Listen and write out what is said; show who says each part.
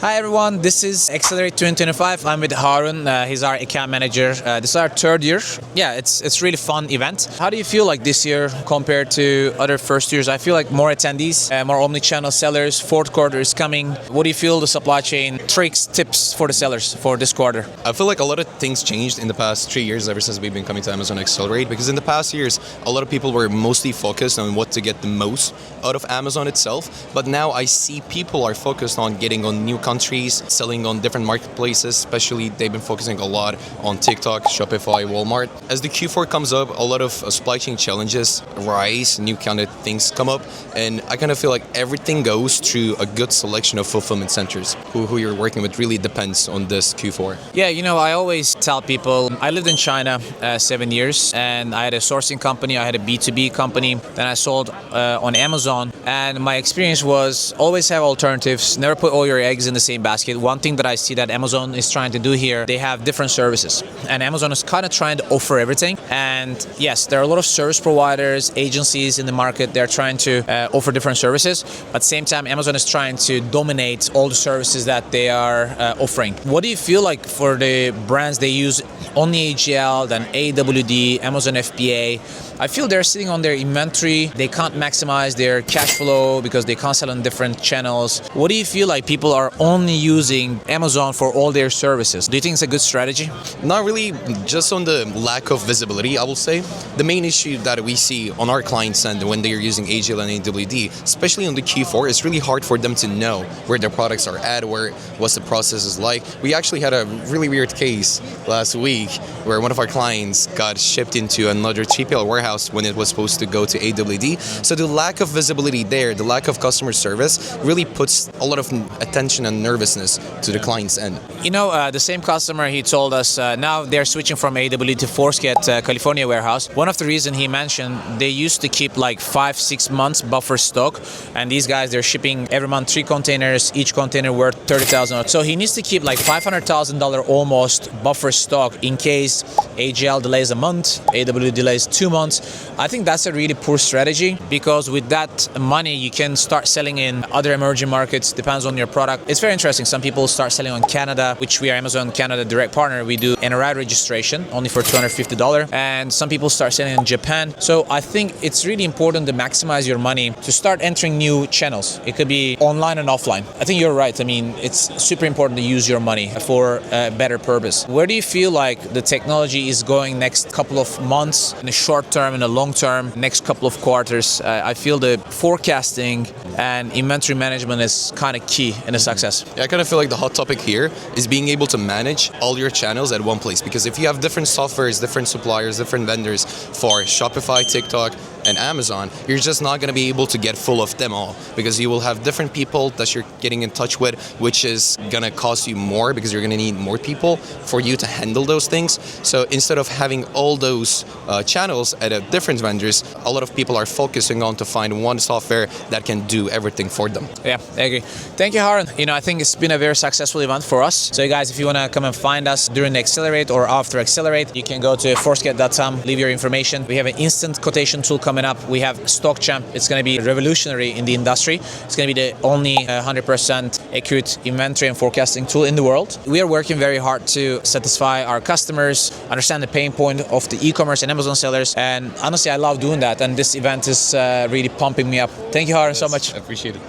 Speaker 1: Hi everyone, this is Accelerate 2025. I'm with Harun. He's our account manager. This is our third year. Yeah, it's really fun event. How do you feel like this year compared to other first years? I feel like more attendees, more omni-channel sellers. Fourth quarter is coming. What do you feel the supply chain tricks, tips for the sellers for this quarter?
Speaker 2: I feel like a lot of things changed in the past 3 years ever since we've been coming to Amazon Accelerate, because in the past years, a lot of people were mostly focused on what to get the most out of Amazon itself. But now I see people are focused on getting on new countries, selling on different marketplaces, especially they've been focusing a lot on TikTok, Shopify, Walmart. As the Q4 comes up, a lot of supply chain challenges rise, new kind of things come up, and I kind of feel like everything goes through a good selection of fulfillment centers. Who you're working with really depends on this Q4.
Speaker 1: Yeah, I always tell people, I lived in China 7 years, and I had a sourcing company, I had a B2B company, then I sold on Amazon, and my experience was always have alternatives, never put all your eggs in the same basket. One thing that I see that Amazon is trying to do here, they have different services, and Amazon is kind of trying to offer everything. And yes, there are a lot of service providers, agencies in the market, they're trying to offer different services, but at the same time Amazon is trying to dominate all the services that they are offering. What do you feel like for the brands they use only AGL, then AWD, Amazon FBA? I feel they're sitting on their inventory, they can't maximize their cash flow because they can't sell on different channels. What do you feel like people are only using Amazon for all their services? Do you think it's a good strategy?
Speaker 2: Not really, just on the lack of visibility, I will say. The main issue that we see on our clients' end when they are using AGL and AWD, especially on the Q4, it's really hard for them to know where their products are at, what's the process is like. We actually had a really weird case last week where one of our clients got shipped into another 3PL warehouse when it was supposed to go to AWD. So the lack of visibility there, the lack of customer service really puts a lot of attention and nervousness to the client's end.
Speaker 1: The same customer, he told us now they're switching from AWD to Forceget California warehouse. One of the reasons he mentioned, they used to keep like 5-6 months buffer stock, and these guys, they're shipping every month 3 containers, each container worth $30,000. So he needs to keep like $500,000 almost buffer stock in case AGL delays a month, AWD delays 2 months. I think that's a really poor strategy, because with that money you can start selling in other emerging markets, depends on your product. It's very interesting. Some people start selling on Canada, which we are Amazon Canada direct partner. We do NRI registration only for $250, and some people start selling in Japan. So I think it's really important to maximize your money to start entering new channels. It could be online and offline. I think you're right. I mean, it's super important to use your money for a better purpose. Where do you feel like the technology is going next couple of months, in the short term, in the long term, next couple of quarters? I feel the forecasting and inventory management is kind of key in the success.
Speaker 2: Yeah, I kind of feel like the hot topic here is being able to manage all your channels at one place, because if you have different softwares, different suppliers, different vendors for Shopify, TikTok, and Amazon, you're just not going to be able to get full of them all, because you will have different people that you're getting in touch with, which is going to cost you more because you're going to need more people for you to handle those things. So instead of having all those channels at different vendors, a lot of people are focusing on to find one software that can do everything for them.
Speaker 1: Yeah, I agree. Thank you, Harun. I think it's been a very successful event for us. So guys, if you want to come and find us during the Accelerate or after Accelerate, you can go to forceget.com, leave your information. We have an instant quotation tool coming up. We have StockChamp. It's going to be revolutionary in the industry. It's going to be the only 100% accurate inventory and forecasting tool in the world. We are working very hard to satisfy our customers, understand the pain point of the e-commerce and Amazon sellers, and honestly, I love doing that, and this event is really pumping me up. Thank you, Harun, so much.
Speaker 2: I appreciate it.